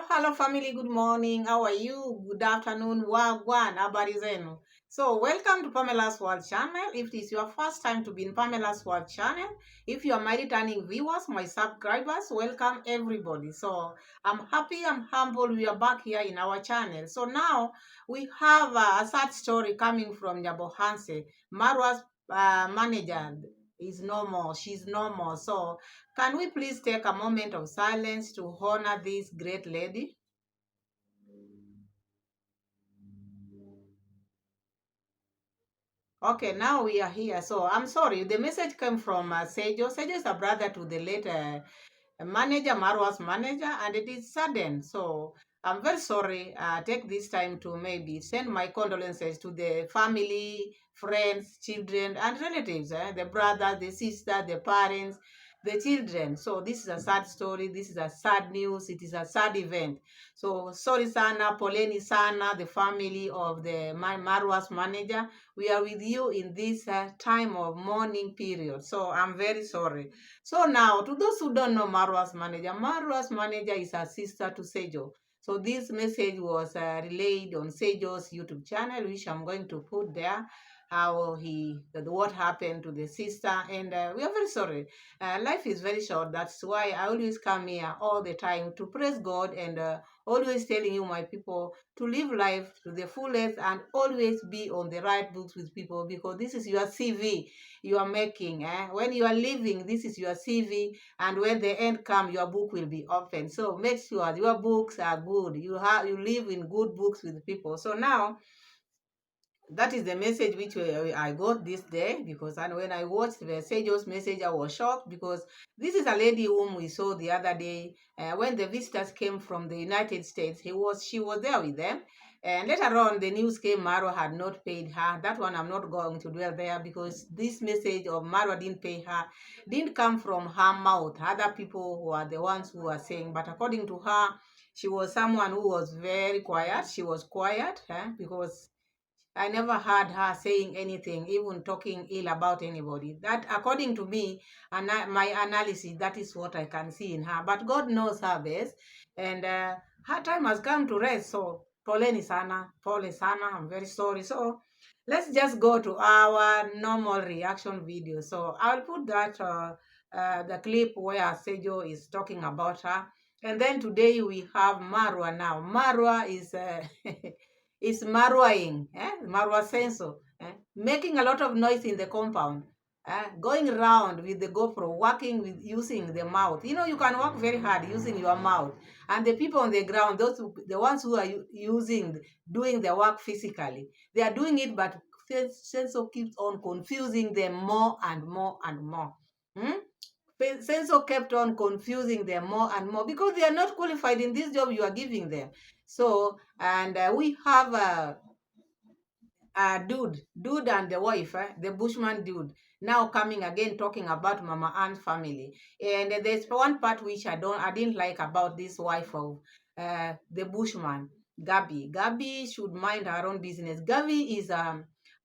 Hello family, good morning. How are you? Good afternoon. Wagwan, habari zenu. So, welcome to Pamela's World channel. If this is your first time to be in Pamela's World channel, if you are my returning viewers, my subscribers, welcome everybody. So, I'm happy, I'm humble. We are back here in our channel. So, now we have a sad story coming from Nyabohanse. Marwa's manager is no more. She's no more. So, can we please take a moment of silence to honor this great lady? Okay, now we are here. So I'm sorry, the message came from Sejo. Sejo is a brother to the late manager, Marwa's manager, and it is sudden. So I'm very sorry. Take this time to maybe send my condolences to the family, friends, children, and relatives, the brother, the sister, the parents, the children. So this is a sad story. This is a sad news. It is a sad event. So sorry sana, poleni sana, the family of the Marwa's manager. We are with you in this time of mourning period. So I'm very sorry. So now, to those who don't know Marwa's manager is a sister to Sejo. So this message was relayed on Sejo's YouTube channel, which I'm going to put there. What happened to the sister, and we are very sorry. Life is very short. That's why I always come here all the time to praise God and always telling you, my people, to live life to the fullest and always be on the right books with people, because this is your CV you are making. When you are living, this is your CV, and when the end comes, your book will be open. So make sure your books are good. You live in good books with people. So now that is the message which I got this day, because and when I watched the Sejo's message, I was shocked, because this is a lady whom we saw the other day when the visitors came from the United States. She was there with them, and later on the news came Marwa had not paid her. That one I'm not going to dwell there, because this message of Marwa didn't pay her didn't come from her mouth. Other people who are the ones who are saying, but according to her, she was someone who was very quiet. She was quiet because I never heard her saying anything, even talking ill about anybody. That, according to me, and my analysis, that is what I can see in her. But God knows her best, and her time has come to rest. So, poleni sana, pole sana. I'm very sorry. So, let's just go to our normal reaction video. So, I'll put that the clip where Sejo is talking about her, and then today we have Marwa. Now, Marwa is. Is marwaing, marwa senso, making a lot of noise in the compound, going around with the GoPro, working with using the mouth. You know, you can work very hard using your mouth, and the people on the ground, the ones who are doing the work physically, they are doing it, but senso keeps on confusing them more and more and more. Hmm? Senso kept on confusing them more and more, because they are not qualified in this job you are giving them. So, and we have dude and the wife, the Bushman dude, now coming again talking about Mama Ann's family. And there's one part which I didn't like about this wife of the Bushman, Gabby. Gabby should mind her own business. Gabby is uh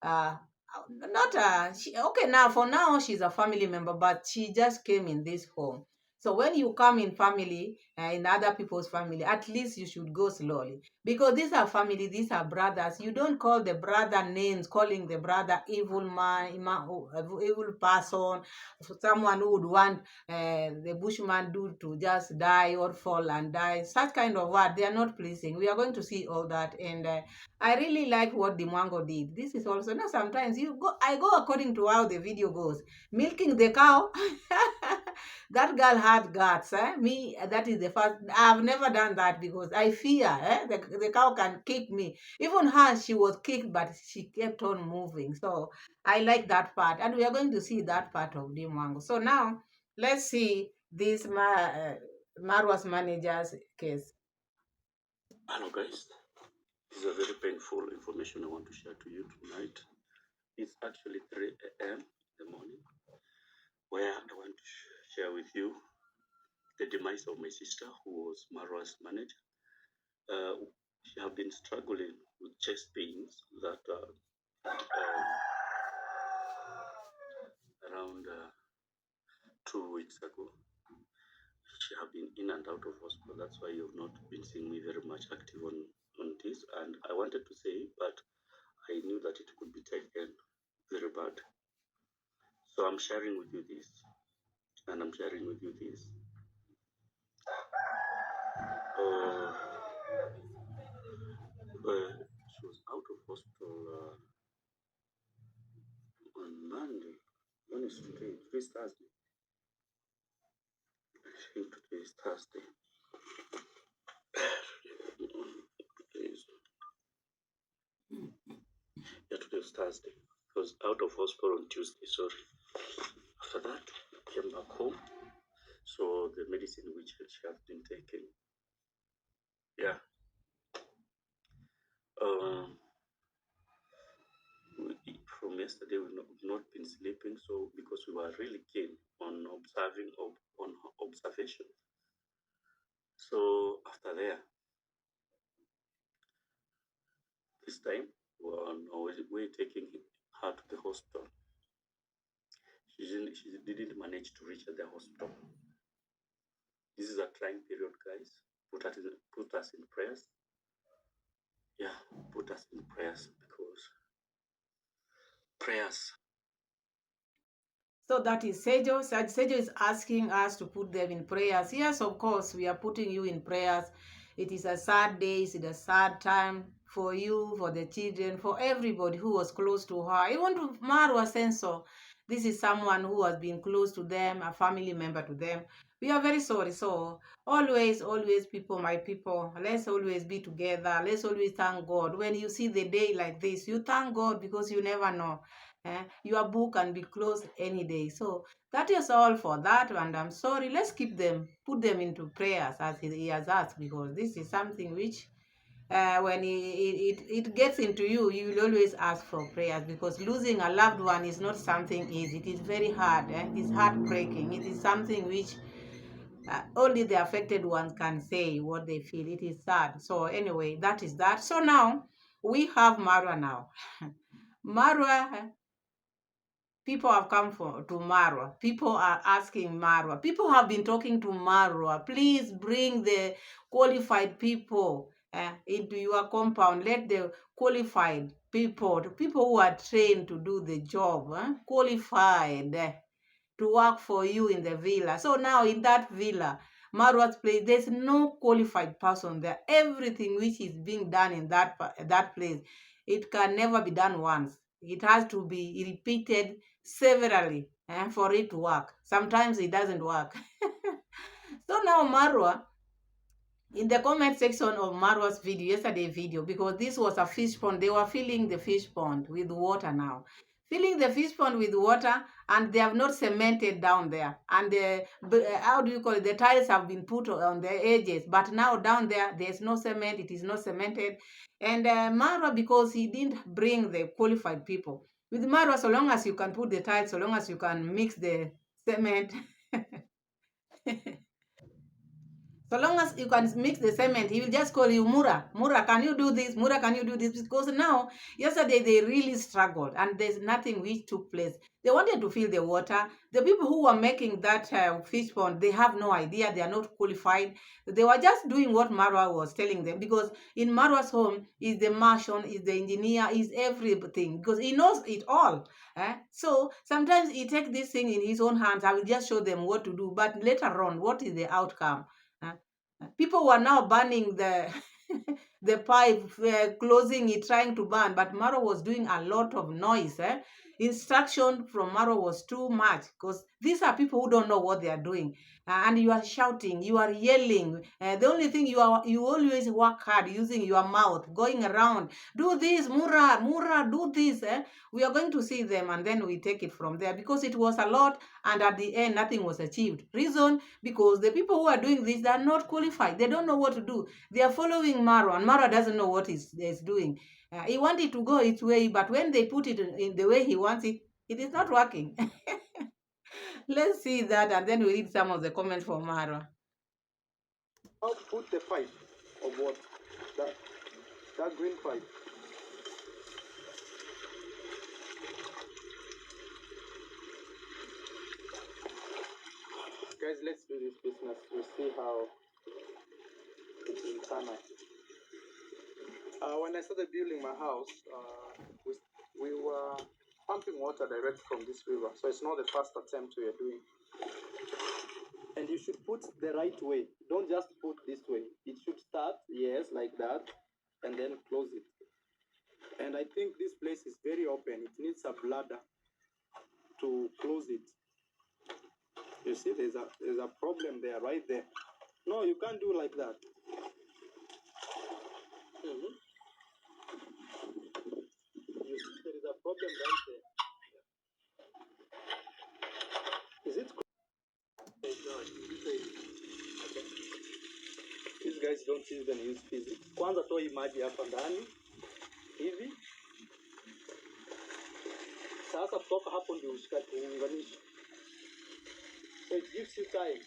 not okay, now for now she's a family member, but she just came in this home. So when you come in family, in other people's family, at least you should go slowly, because these are family, these are brothers. You don't call the brother names, calling the brother evil man, evil person, someone who would want the Bushman dude to just die or fall and die. Such kind of word, they are not pleasing. We are going to see all that, and I really like what Dee Mwango did. This is also, now sometimes I go according to how the video goes. Milking the cow. That girl had guts. Me, that is the first. I've never done that, because I fear the cow can kick me. Even her, she was kicked, but she kept on moving. So I like that part. And we are going to see that part of Dee Mwango. So now, let's see this Marwa's manager's case. Hello guys, this is a very painful information I want to share to you tonight. It's actually 3 a.m. in the morning, where I want to share with you the demise of my sister, who was Marwa's manager. She have been struggling with chest pains that around 2 weeks ago. she have been in and out of hospital. That's why you've not been seeing me very much active on this. And I wanted to say, but I knew that it could be taken very bad. So I'm sharing with you this, and I'm sharing with you this. She was out of hospital on Monday. When is today? Today's Thursday. I think today is Thursday. Yeah, today is Thursday. She was out of hospital on Tuesday, sorry. After that, I came back home. So the medicine which she has been taking, yeah. From yesterday, we've not been sleeping, so because we were really keen on observation. So after there, this time we're taking her to the hospital. She didn't manage to reach the hospital. This is a trying period, guys. Put us in prayers. Yeah, put us in prayers, because prayers. So that is Sejo. Sejo is asking us to put them in prayers. Yes, of course, we are putting you in prayers. It is a sad day. It's a sad time for you, for the children, for everybody who was close to her. Even to Marwa Senso. This is someone who has been close to them, a family member to them. We are very sorry. So always, people, my people, let's always be together. Let's always thank God. When you see the day like this, you thank God, because you never know. Your book can be closed any day. So that is all for that. And I'm sorry. Let's keep them, put them into prayers as he has asked, because this is something which when it gets into you, you will always ask for prayers, because losing a loved one is not something easy. It is very hard. It is heartbreaking. It is something which only the affected ones can say what they feel. It is sad. So anyway, that is that. So now we have Marwa now. Marwa, people have come to Marwa. People are asking Marwa. People have been talking to Marwa. Please bring the qualified people into your compound. Let the qualified people who are trained to do the job, qualified to work for you in the villa. So now in that villa, Marwa's place, there's no qualified person there. Everything which is being done in that place, it can never be done once. It has to be repeated severally for it to work. Sometimes it doesn't work. So now Marwa, in the comment section of Marwa's yesterday video, because this was a fish pond, they were filling the fish pond with water now. Filling the fish pond with water, and they have not cemented down there. And how do you call it? The tiles have been put on the edges, but now down there's no cement. It is not cemented. And Marwa, because he didn't bring the qualified people. With Marwa, so long as you can put the tiles, so long as you can mix the cement. So long as you can mix the cement, he will just call you, Mura. Mura, can you do this? Mura, can you do this? Because now, yesterday, they really struggled, and there's nothing which took place. They wanted to fill the water. The people who were making that fish pond, they have no idea. They are not qualified. They were just doing what Marwa was telling them, because in Marwa's home is the marshal, is the engineer, is everything, because he knows it all. So sometimes he takes this thing in his own hands. I will just show them what to do. But later on, what is the outcome? People were now burning the the pipe, closing it, trying to burn, but Maro was doing a lot of noise. Instruction from Maro was too much, because these are people who don't know what they are doing, and you are shouting, you are yelling. The only thing you always work hard using your mouth, going around, do this, Mura, do this. We are going to see them, and then we take it from there, because it was a lot, and at the end nothing was achieved. Reason, because the people who are doing this, they are not qualified. They don't know what to do. They are following Maro, and Maro doesn't know what he's doing. He wanted to go its way, but when they put it in the way he wants it, it is not working. Let's see that, and then we read some of the comments from Maro. I'll put the pipe of what? That green pipe. Guys, let's do this business. We'll see how it will turn out. When I started building my house, we were pumping water direct from this river, so it's not the first attempt we are doing. And you should put the right way. Don't just put this way. It should start, yes, like that, and then close it. And I think this place is very open. It needs a bladder to close it. You see, there's a problem there, right there. No, you can't do like that. Mm-hmm. You see, there is a problem right there. Is it? Okay. These guys don't even use physics. Kwanza toa hii maji hapa ndani hivi. Sasa kutoka hapo ndio uunganishe. So it gives you time.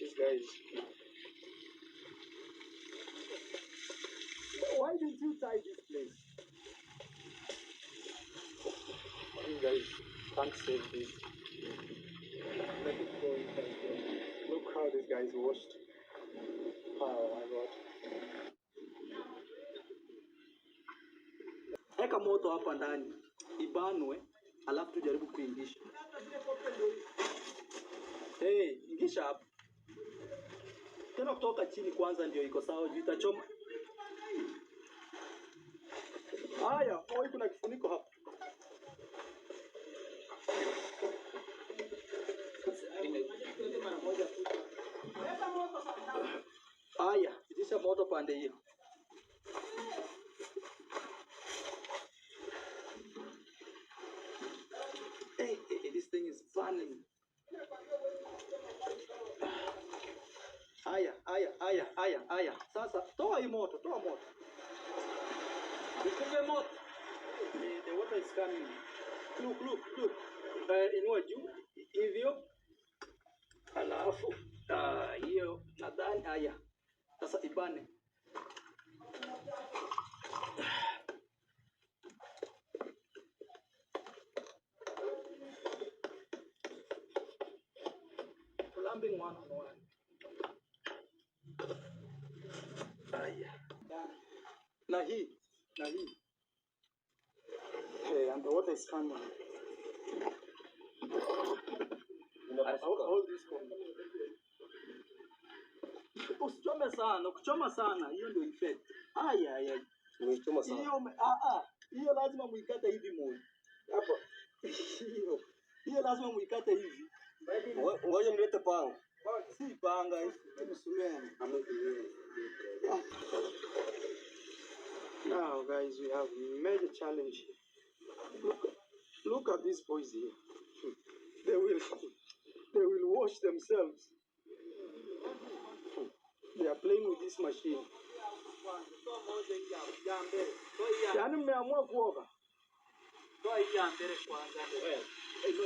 These guys. Why didn't you tie this place? You guys can't save this. Let it go. Look how this guy's washed. Oh my God. Eka moto hapa ndani. Ibanwe, alafu tujaribu kuingisha. Hey, ingisha hapa. Tena kutoka chini kwanza ndio iko sawa, juu itachoma. Haya, kuna kifuniko hapa. Haya, itisha moto pande hiyo. Hey, this thing is burning. Haya. Sasa, toa hii moto, toa moto. Nifunge moto. The water is coming. Look. Inua juu, hivyo. Alafu, hiyo, nadhani, haya. Sasa ibane. Plumbing 101. Na hii. Hey, and the water is coming. Hold this for me. Ukichoma sana, hiyo ndio effect. Haya. Umechoma sana. Hiyo lazima muikate hivi moja. Hapo. Hiyo lazima muikate hivi. Ngoja nilete panga. Si panga, msumeni. Now guys, we have major challenge here. Look at these boys here. They will wash themselves. They are playing with this machine. Yani mmeamua kuoga. Toa hii ya mbele kwanza. Ino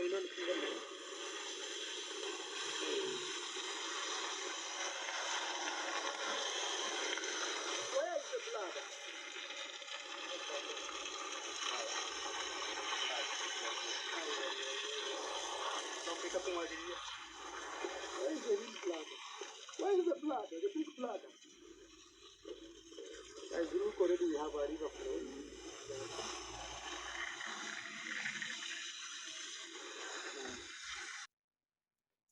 Where is the bladder? Where is the bladder? The big bladder. Guys, look, already we have a river flowing.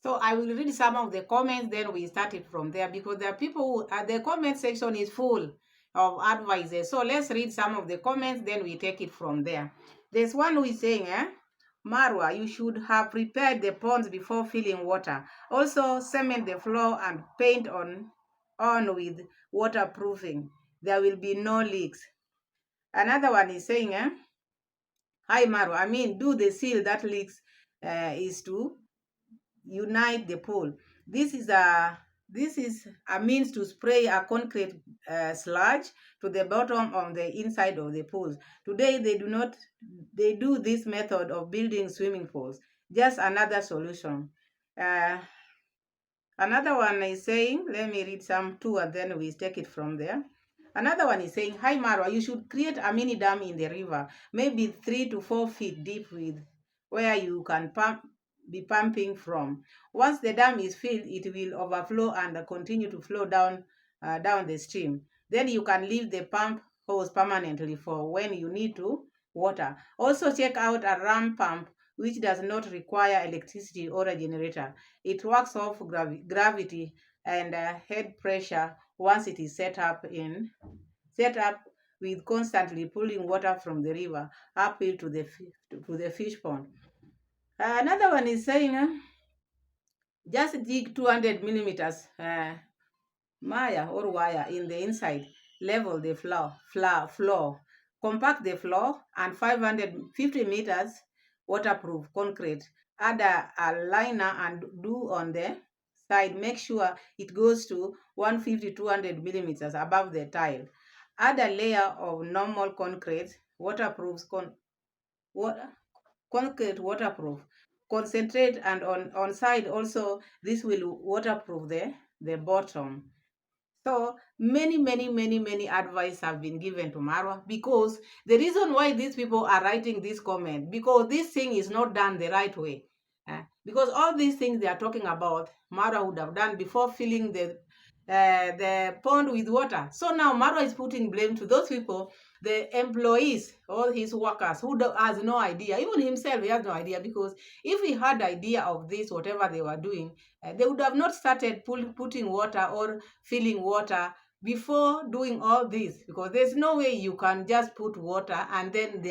So I will read some of the comments, then we start it from there, because there are people who, the comment section is full of advices. So let's read some of the comments, then we take it from there. There's one who is saying, Marwa, you should have prepared the ponds before filling water. Also, cement the floor and paint on with waterproofing. There will be no leaks. Another one is saying, hi Marwa, I mean, do the seal that leaks is to unite the pole. This is a means to spray a concrete sludge to the bottom of the inside of the poles. Today they do this method of building swimming pools. Just another solution. Another one is saying, let me read some two and then we take it from there. Another one is saying, hi Marwa, you should create a mini dam in the river, maybe 3 to 4 feet deep with where you can be pumping from. Once the dam is filled, it will overflow and continue to flow down the stream. Then you can leave the pump hose permanently for when you need to water. Also check out a ram pump which does not require electricity or a generator. It works off gravity and head pressure once it is set up with constantly pulling water from the river uphill to the fish pond. Another one is saying, just dig 200 millimeters Maya or wire in the inside, level the floor, compact the floor, and 550 meters waterproof concrete. Add a liner and do on the side. Make sure it goes to 150 200 millimeters above the tile. Add a layer of normal concrete, concrete waterproof. Concentrate and on side also this will waterproof the bottom. So many advice have been given to Marwa, because the reason why these people are writing this comment, because this thing is not done the right way. Because all these things they are talking about, Marwa would have done before filling the pond with water. So now Marwa is putting blame to those people, the employees, all his workers, who has no idea. Even himself, he has no idea, because if he had idea of this, whatever they were doing, they would have not started putting water or filling water before doing all this, because there's no way you can just put water and then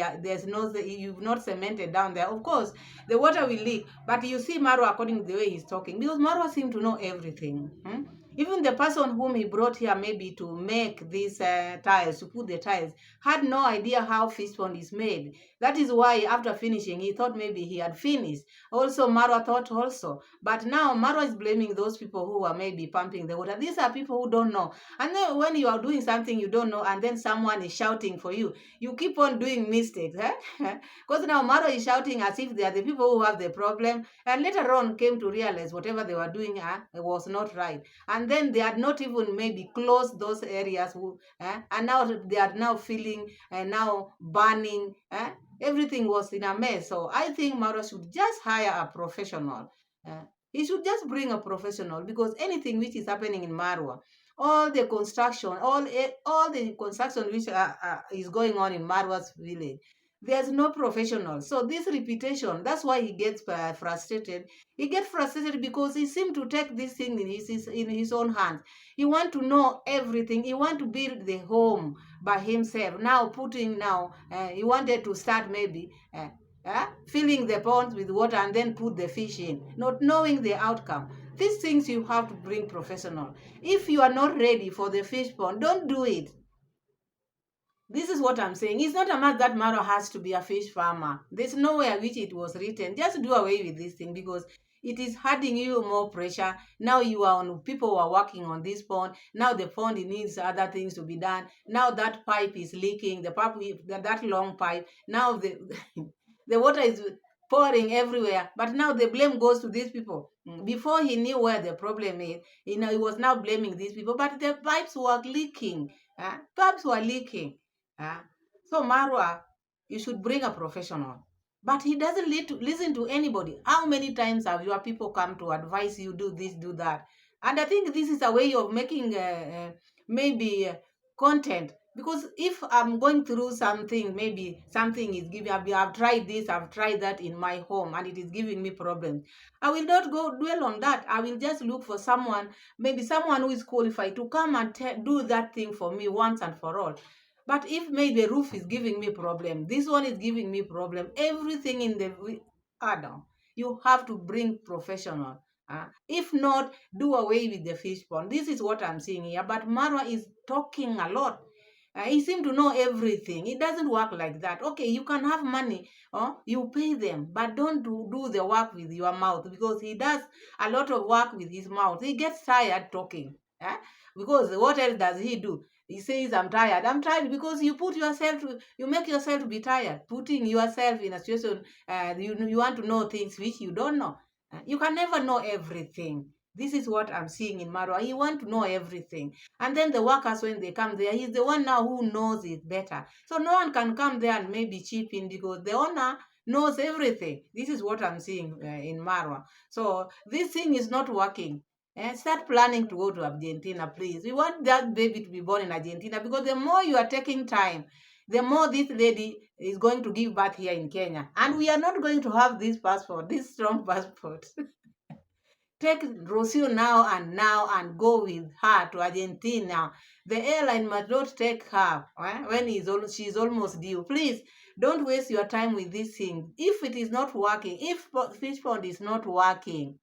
you've not cemented down there. Of course the water will leak, but you see Marwa, according to the way he's talking, because Marwa seems to know everything. Even the person whom he brought here maybe to make these tiles, to put the tiles, had no idea how fish pond is made. That is why after finishing he thought maybe he had finished. Also Marwa thought also, but now Marwa is blaming those people who are maybe pumping the water. These are people who don't know. And then when you are doing something you don't know and then someone is shouting for you, you keep on doing mistakes. Because now Marwa is shouting as if they are the people who have the problem, and later on came to realize whatever they were doing was not right. And then they had not even maybe closed those areas, and now they are now feeling and now burning. Everything was in a mess. So I think Marwa should just hire a professional. He should just bring a professional, because anything which is happening in Marwa, all the construction, all the construction which is going on in Marwa's village, there's no professional. So this reputation, that's why he gets frustrated. He gets frustrated because he seems to take this thing in his own hands. He want to know everything. He want to build the home by himself. Now he wanted to start maybe filling the ponds with water and then put the fish in, not knowing the outcome. These things you have to bring professional. If you are not ready for the fish pond, don't do it. This is what I'm saying. It's not a matter that Maro has to be a fish farmer. There's nowhere which it was written. Just do away with this thing, because it is adding you more pressure. Now you are on, people are working on this pond. Now the pond needs other things to be done. Now that pipe is leaking. The pipe, that long pipe. Now the the water is pouring everywhere. But now the blame goes to these people. Before he knew where the problem is, he was now blaming these people. But the pipes were leaking. Pipes were leaking. So Marwa, you should bring a professional. But he doesn't listen to anybody. How many times have your people come to advise you, do this, do that? And I think this is a way of making maybe content. Because if I'm going through something, maybe something is giving, I've tried this, I've tried that in my home, and it is giving me problems, I will not go dwell on that. I will just look for someone, maybe someone who is qualified to come and do that thing for me once and for all. But if maybe the roof is giving me problem, this one is giving me problem, everything in the no, you have to bring professional. If not, do away with the fish pond. This is what I'm seeing here. But Marwa is talking a lot. He seems to know everything. It doesn't work like that. Okay, you can have money, you pay them, but don't do the work with your mouth, because he does a lot of work with his mouth. He gets tired talking. Because what else does he do? He says, I'm tired. I'm tired because you make yourself to be tired, putting yourself in a situation, you want to know things which you don't know. You can never know everything. This is what I'm seeing in Marwa. He want to know everything. And then the workers, when they come there, he's the one now who knows it better. So no one can come there and maybe chip in because the owner knows everything. This is what I'm seeing in Marwa. So this thing is not working. And start planning to go to Argentina, please. We want that baby to be born in Argentina because the more you are taking time, the more this lady is going to give birth here in Kenya. And we are not going to have this passport, this strong passport. Take Rocio now and go with her to Argentina. The airline must not take her when she's almost due. Please don't waste your time with this thing. If it is not working, if fish pond is not working,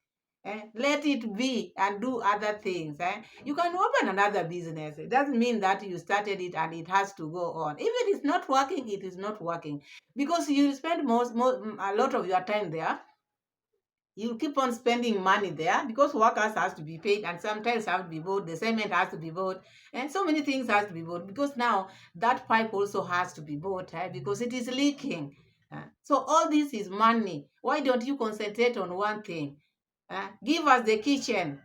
let it be and do other things. You can open another business. It doesn't mean that you started it and it has to go on. If it is not working, it is not working because you spend a lot of your time there. You keep on spending money there because workers has to be paid and sometimes have to be bought, the cement has to be bought, and so many things has to be bought because now that pipe also has to be bought because it is leaking. So all this is money. Why don't you concentrate on one thing? Give us the kitchen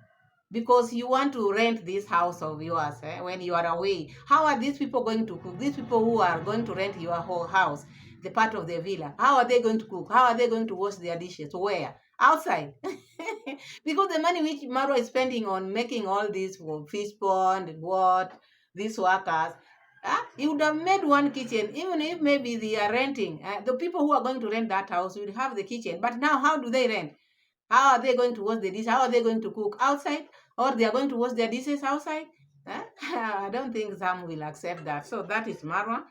because you want to rent this house of yours when you are away. How are these people going to cook? These people who are going to rent your whole house, the part of the villa, how are they going to cook? How are they going to wash their dishes? Where? Outside. Because the money which Maro is spending on making all this for fish pond and what, these workers, he would have made one kitchen, even if maybe they are renting. The people who are going to rent that house will have the kitchen. But now, how do they rent? How are they going to wash the dish? How are they going to cook outside? Or they are going to wash their dishes outside? I don't think some will accept that. So that is Marwa.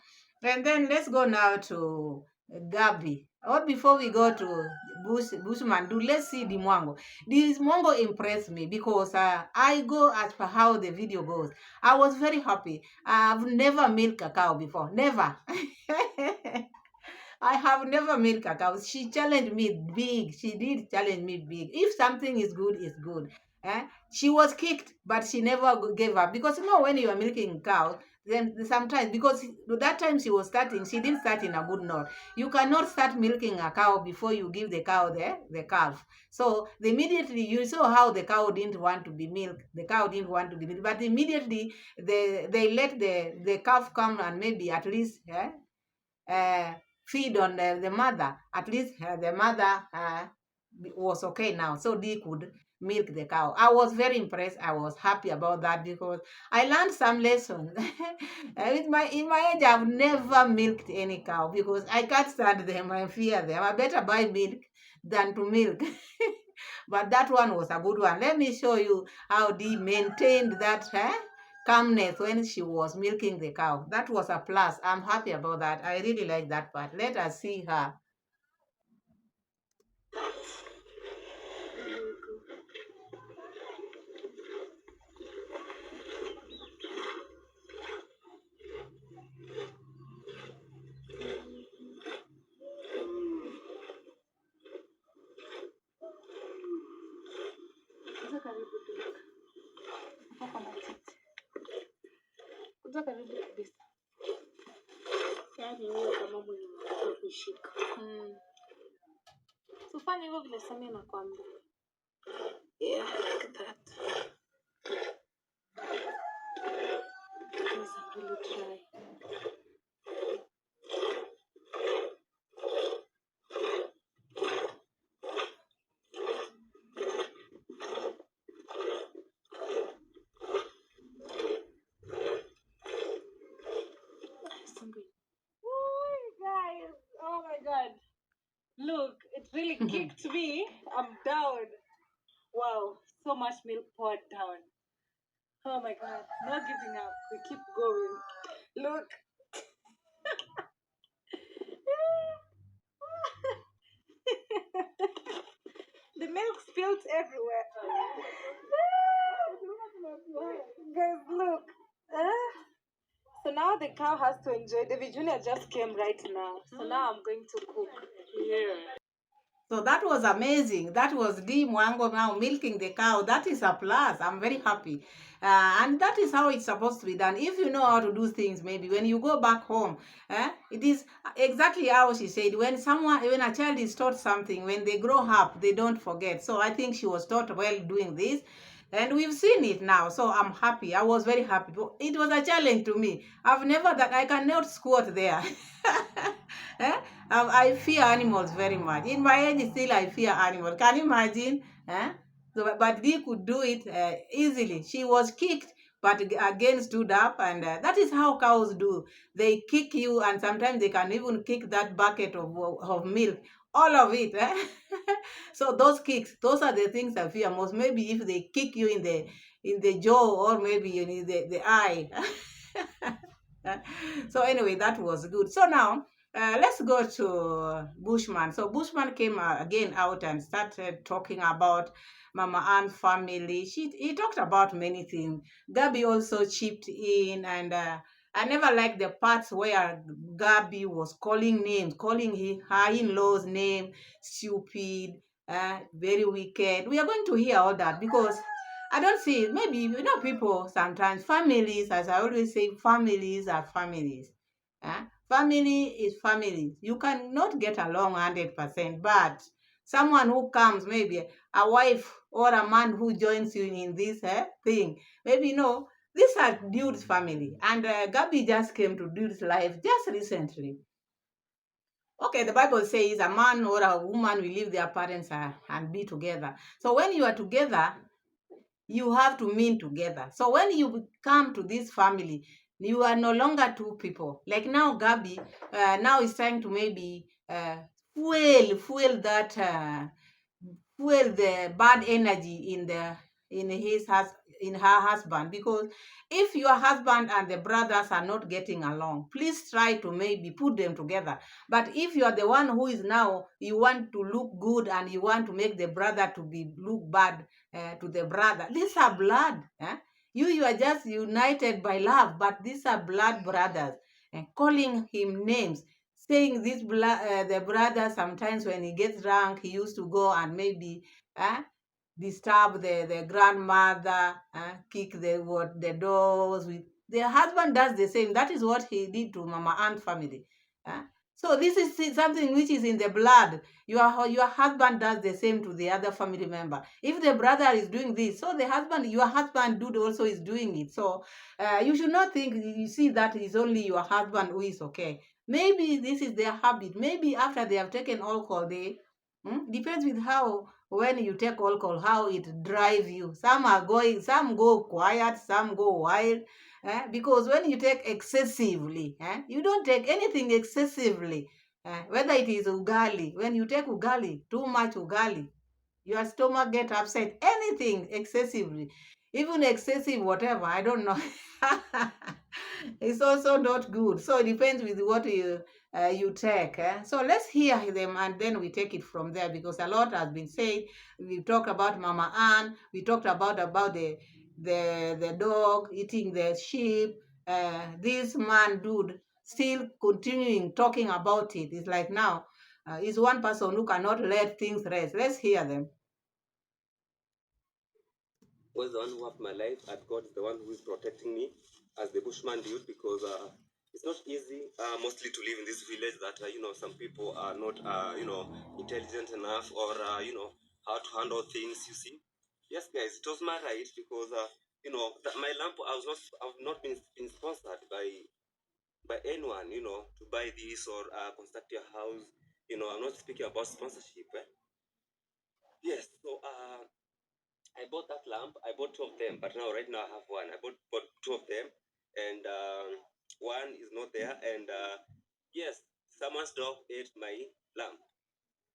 And then let's go now to Gabby. Or before we go to Bushman, let's see Dee Mwango. Dee Mwango impressed me because I go as per how the video goes. I was very happy. I've never milked a cow before. Never. I have never milked a cow. She challenged me big. She did challenge me big. If something is good, it's good. She was kicked, but she never gave up. Because when you are milking cow, then sometimes, because that time she was starting, she didn't start in a good note. You cannot start milking a cow before you give the cow the calf. So immediately you saw how the cow didn't want to be milked. The cow didn't want to be milked. But immediately they let the calf come and maybe at least feed on the mother. At least the mother was okay now. So Dee could milk the cow. I was very impressed. I was happy about that because I learned some lessons. In my age, I've never milked any cow because I can't stand them. I fear them. I better buy milk than to milk. But that one was a good one. Let me show you how Dee maintained that calmness when she was milking the cow. That was a plus. I'm happy about that. I really like that part. Let us see her. Kuja karibu kabisa. Yaani wewe kama mwenye unataka kushika. Sifanye hivyo vile Samia nakwambia. Yeah, like that. Because I'm really dry. Guys, oh my god. Look, it really kicked me. I'm down. Wow, so much milk poured down. Oh my god, no giving up. We keep going. Look. The milk spilled everywhere. Guys, look. So now the cow has to enjoy. David Jr. just came right now. So now I'm going to cook. Yeah. So that was amazing. That was Dee Mwango now milking the cow. That is a plus. I'm very happy. And that is how it's supposed to be done. If you know how to do things, maybe when you go back home, it is exactly how she said. When a child is taught something, when they grow up, they don't forget. So I think she was taught well doing this. And we've seen it now. So I'm happy. I was very happy. It was a challenge to me. I've never that I cannot squat there. Eh? I fear animals very much. In my age, still I fear animals. Can you imagine? So, but Dee could do it easily. She was kicked, but again stood up, and that is how cows do. They kick you, and sometimes they can even kick that bucket of milk, all of it. So those kicks, those are the things I fear most. Maybe if they kick you in the jaw or maybe in the eye. So anyway, that was good. So now let's go to Bushman. So Bushman came again out and started talking about Mama Ann's family. He talked about many things. Gabby also chipped in, and I never liked the parts where Gabby was calling names, calling her in-laws name, stupid, very wicked. We are going to hear all that because I don't see, maybe, people sometimes, families, as I always say, families are families. Family is family. You cannot get along 100%, but someone who comes, maybe a wife or a man who joins you in this thing, maybe, these are Dude's family. And Gabby just came to Dude's life just recently. Okay, the Bible says a man or a woman will leave their parents and be together. So when you are together, you have to mean together. So when you come to this family, you are no longer two people. Like now, Gabby, now is trying to maybe fuel that fuel the bad energy in his in her husband, because if your husband and the brothers are not getting along, please try to maybe put them together. But if you are the one who is now, you want to look good and you want to make the brother to be look bad to the brother, these are blood. You are just united by love, but these are blood brothers. And calling him names, saying this the brother, sometimes when he gets drunk, he used to go and maybe disturb the grandmother, kick the doors. The husband does the same. That is what he did to Mama Ann's family. uh. So this is something which is in the blood. Your husband does the same to the other family member. If the brother is doing this, so your husband dude also is doing it. So you should not think, you see, that is only your husband who is okay. Maybe this is their habit. Maybe after they have taken alcohol, depends with how, when you take alcohol, how it drives you. Some go quiet, some go wild. Because when you take excessively, you don't take anything excessively. Whether it is ugali, when you take ugali, too much ugali, your stomach get upset. Anything excessively, even excessive whatever, I don't know. It's also not good. So it depends with what you take. So let's hear them and then we take it from there, because a lot has been said. We talked about Mama Ann. We talked about the dog eating the sheep. This man dude still continuing talking about it. It's like now is one person who cannot let things rest. Let's hear them. Was the one who have my life, and God is the one who is protecting me as the Bushman dude, because it's not easy, mostly to live in this village that some people are not intelligent enough, or how to handle things. You see, yes, guys, it was my right, because my lamp, I've not been sponsored by anyone, to buy this or construct your house. I'm not speaking about sponsorship. Yes, so I bought that lamp. I bought two of them, but right now I have one. I bought two of them, and one is not there. And yes, someone's dog ate my lamp.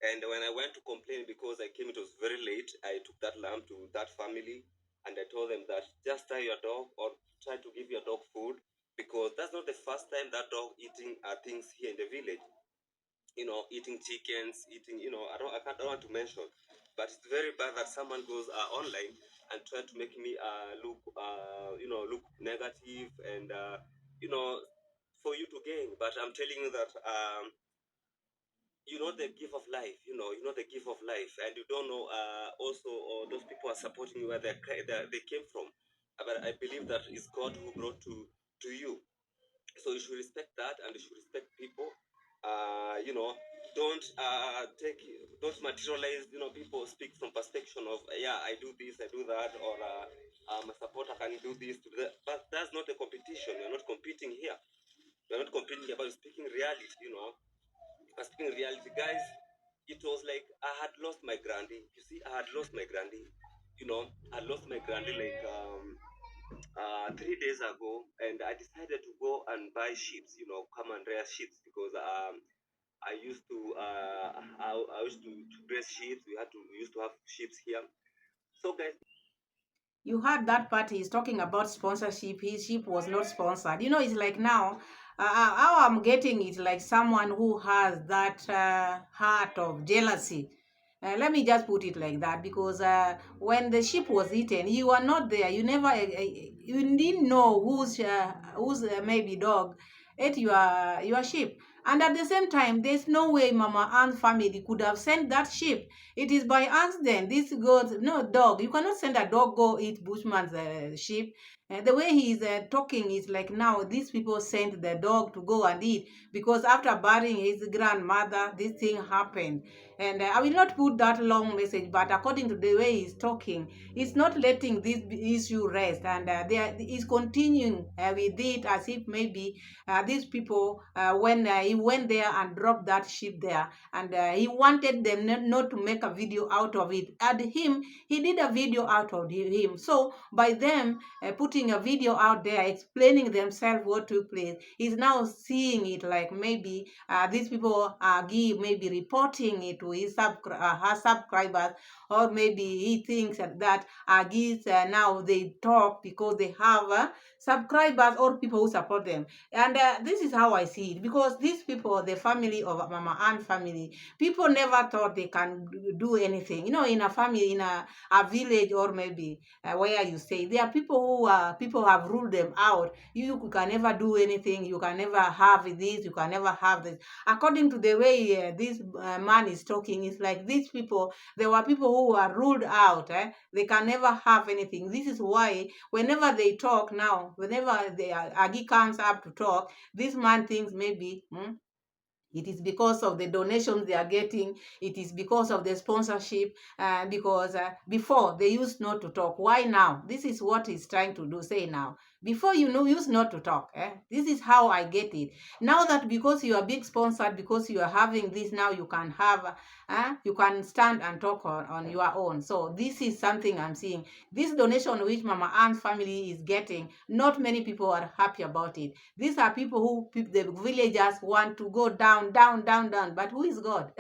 And when I went to complain, because I came, it was very late, I took that lamp to that family, and I told them that just tie your dog, or try to give your dog food, because that's not the first time that dog eating things here in the village. Eating chickens, eating, I don't want to mention, but it's very bad that someone goes online and try to make me look negative, and for you to gain. But I'm telling you that you know the gift of life, you know the gift of life, and you don't know also those people are supporting you where they came from. But I believe that it's God who brought to you. So you should respect that, and you should respect people. You know, don't materialize. You know, people speak from perspective of yeah, I do this, I do that, or my supporter can do this, do that. But that's not a competition. You're not competing here. You're not competing here, but you're speaking reality. You know, speaking reality, guys. It was like I had lost my grandy. You see, I had lost my grandy. You know, I lost my grandy like 3 days ago, and I decided to go and buy sheeps, you know, come and rear sheeps because I used to I used to raise sheep. We used to have sheep here. So guys, You heard that part. He's talking about sponsorship. His ship was not sponsored. You know, it's like now, how I'm getting it like someone who has that heart of jealousy. Let me just put it like that because when the ship was eaten, you were not there. You never, you didn't know whose maybe dog ate your sheep. And at the same time, there's no way Mama Ann's family could have sent that sheep. It is by accident. This goes, no dog. You cannot send a dog go eat Bushman's sheep. The way he's talking is like now these people sent the dog to go and eat because after burying his grandmother, this thing happened. And I will not put that long message, but according to the way he's talking, he's not letting this issue rest, and he's continuing with it as if maybe these people, when he went there and dropped that sheep there, and he wanted them not to make a video out of it. And he did a video out of him. So by them putting a video out there explaining themselves what took place, he's now seeing it like maybe these people are maybe reporting it to her subscribers, or maybe he thinks that Agis now they talk because they have subscribers or people who support them. And this is how I see it, because these people, the family of Mama Ann family, people never thought they can do anything. You know, in a family, in a village, or maybe where you stay, there are people who people have ruled them out. You can never do anything. You can never have this. You can never have this. According to the way this man is talking, it's like these people, there were people who were ruled out. They can never have anything. This is why whenever they talk now, whenever Agi comes up to talk, this man thinks maybe it is because of the donations they are getting. It is because of the sponsorship. Because before they used not to talk. Why now? This is what he's trying to do. Say now. Before used not to talk. This is how I get it. Now that because you are being sponsored, because you are having this, now you can have, you can stand and talk on your own. So this is something I'm seeing. This donation which Mama Ann's family is getting, not many people are happy about it. These are people who the villagers want to go down, down, down, down. But who is God?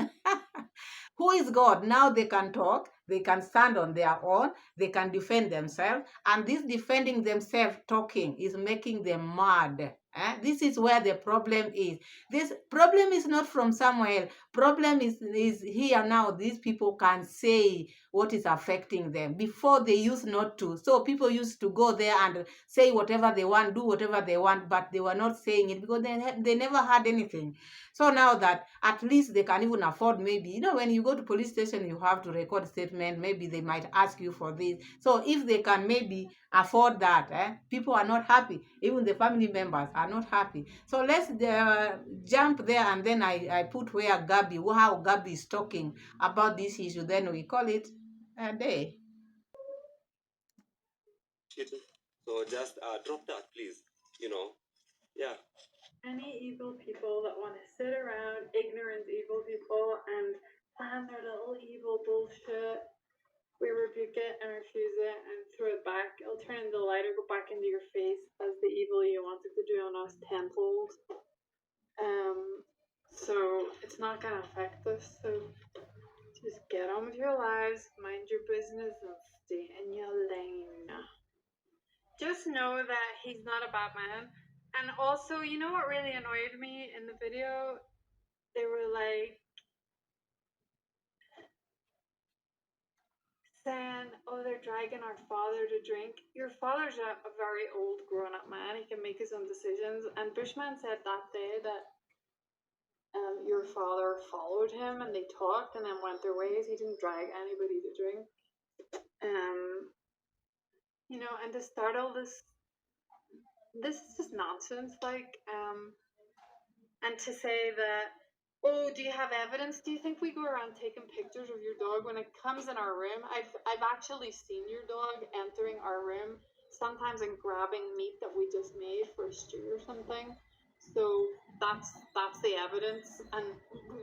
Who is God? Now they can talk, they can stand on their own, they can defend themselves, and this defending themselves talking is making them mad. This is where the problem is. This problem is not from somewhere else. Problem is here now. These people can say what is affecting them. Before they used not to. So people used to go there and say whatever they want, do whatever they want, but they were not saying it because they never had anything. So now that at least they can even afford, maybe, when you go to police station, you have to record statement. Maybe they might ask you for this. So if they can maybe afford that, people are not happy. Even the family members are not happy. So let's jump there, and then I put where Gabby, how Gabby is talking about this issue. Then we call it a day. so just drop that, please. You know, yeah. Any evil people that want to sit around, ignorant evil people, and plan their little evil bullshit, we rebuke it and refuse it and throw it back. It'll turn into the light or go back into your face as the evil you wanted to do on us tenfold. So it's not gonna affect us. So just get on with your lives, mind your business, and stay in your lane. Just know that he's not a bad man. And also, you know what really annoyed me in the video? They were like saying, oh, they're dragging our father to drink. Your father's a very old grown up man. He can make his own decisions. And Bushman said that day that your father followed him and they talked and then went their ways. He didn't drag anybody to drink. You know, and to start all this is just nonsense. Like, and to say that, oh, do you have evidence? Do you think we go around taking pictures of your dog when it comes in our room? I've actually seen your dog entering our room sometimes and grabbing meat that we just made for a stew or something. So that's the evidence. And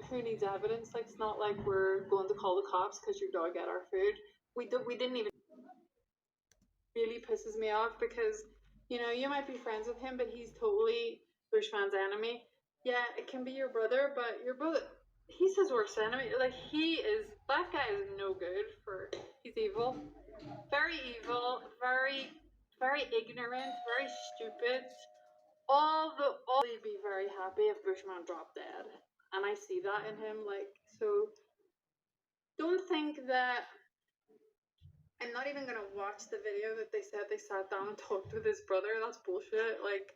who needs evidence? Like, it's not like we're going to call the cops because your dog ate our food. We didn't even. Really pisses me off because, you know, you might be friends with him, but he's totally Bushman's enemy. Yeah, it can be your brother, but your brother, he's his worst enemy. Like, that guy is no good he's evil. Very evil, very, very ignorant, very stupid. All be very happy if Bushman dropped dead. And I see that in him, like, so don't think that I'm not even gonna watch the video that they said they sat down and talked with his brother. That's bullshit. Like,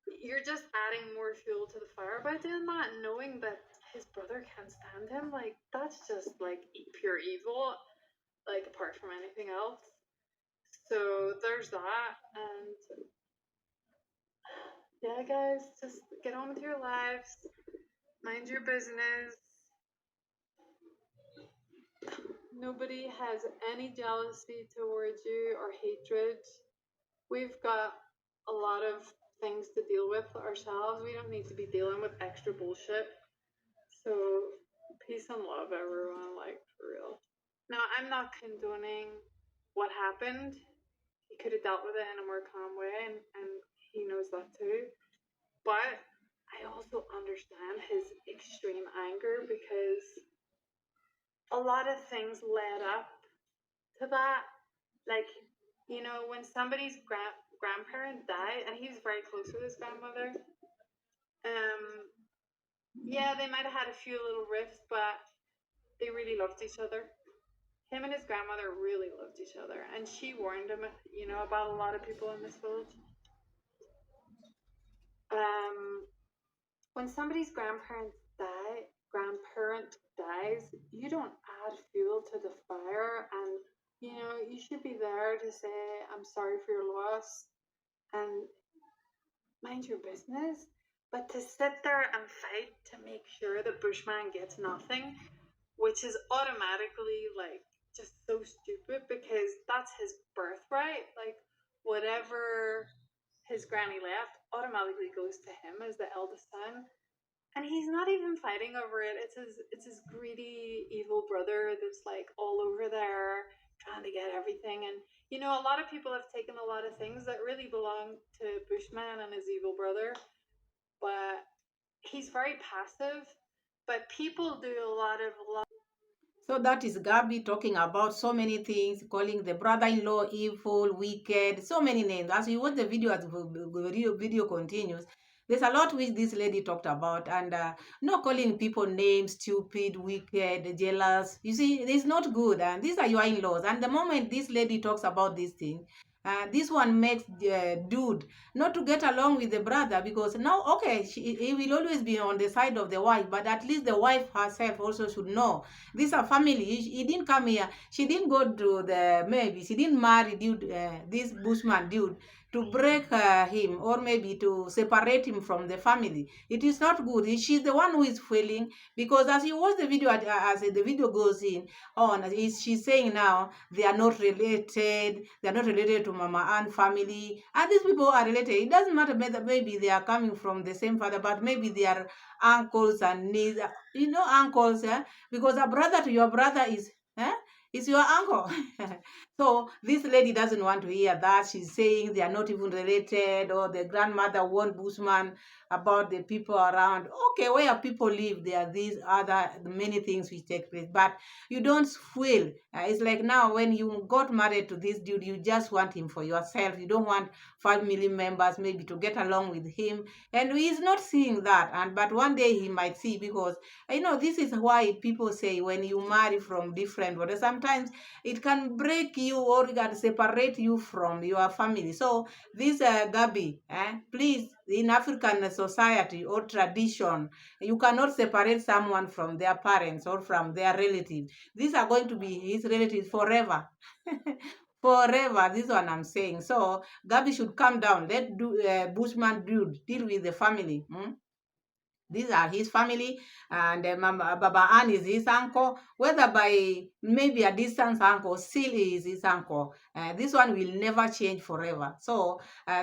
you're just adding more fuel to the fire by doing that, knowing that his brother can't stand him. Like, that's just like pure evil, like, apart from anything else. So there's that. And yeah, guys, just get on with your lives, mind your business. Nobody has any jealousy towards you or hatred. We've got a lot of things to deal with ourselves. We don't need to be dealing with extra bullshit. So peace and love, everyone, like, for real. Now, I'm not condoning what happened. He could have dealt with it in a more calm way, and he knows that too. But I also understand his extreme anger because a lot of things led up to that. Like, you know, when somebody's grandparent died, and he was very close with his grandmother, yeah, they might have had a few little rifts, but they really loved each other. Him and his grandmother really loved each other, and she warned him, you know, about a lot of people in this village. When somebody's grandparent dies, you don't add fuel to the fire, and, you know, you should be there to say, I'm sorry for your loss, and mind your business. But to sit there and fight to make sure that Bushman gets nothing, which is automatically, like, just so stupid because that's his birthright. Like, whatever his granny left automatically goes to him as the eldest son. And he's not even fighting over it. It's his greedy, evil brother that's, like, all over there trying to get everything. And, you know, a lot of people have taken a lot of things that really belong to Bushman and his evil brother. But he's very passive. But people do a lot of. So that is Gabby talking about so many things, calling the brother-in-law evil, wicked, so many names. As you watch the video, as the video continues, there's a lot which this lady talked about, and not calling people names, stupid, wicked, jealous. You see, it's not good, and these are your in-laws. And the moment this lady talks about this thing, this one makes dude not to get along with the brother, because now, okay, he will always be on the side of the wife, but at least the wife herself also should know these are family. He didn't come here. She didn't go to maybe she didn't marry this Bushman dude to break him, or maybe to separate him from the family. It is not good. She's the one who is failing, because as you watch the video, as the video goes on, she's saying now they are not related. They are not related to Mama Ann family, and these people are related. It doesn't matter whether maybe they are coming from the same father, but maybe they are uncles and nieces. You know, uncles, because a brother to your brother is your uncle. So this lady doesn't want to hear that. She's saying they are not even related, or the grandmother warned Bushman about the people around. Okay, where people live, there are these other many things which take place, but you don't feel. It's like now when you got married to this dude, you just want him for yourself. You don't want family members maybe to get along with him, and he's not seeing that. But one day he might see, because you know, this is why people say when you marry from different, but sometimes sometimes it can break you or it can separate you from your family. So this Gabby, please, in African society or tradition, you cannot separate someone from their parents or from their relatives. These are going to be his relatives forever. Forever, this one I'm saying. So Gabby should calm down. Let Bushman dude deal with the family. These are his family, and Mama, Baba Ann is his uncle. Whether by maybe a distant uncle, still is his uncle. This one will never change forever. So,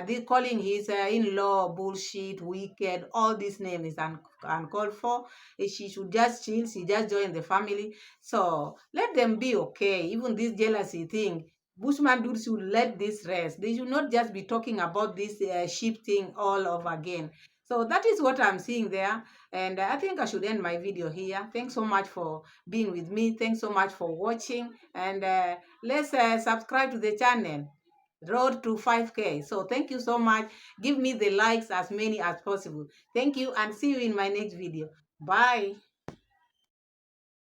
this calling his in-law bullshit, wicked, all these names is uncalled for. She should just chill. She just join the family. So let them be okay. Even this jealousy thing. Bushman dudes should let this rest. They should not just be talking about this sheep thing all over again. So that is what I'm seeing there. And I think I should end my video here. Thanks so much for being with me. Thanks so much for watching. And let's subscribe to the channel. Road to 5K. So thank you so much. Give me the likes as many as possible. Thank you and see you in my next video. Bye.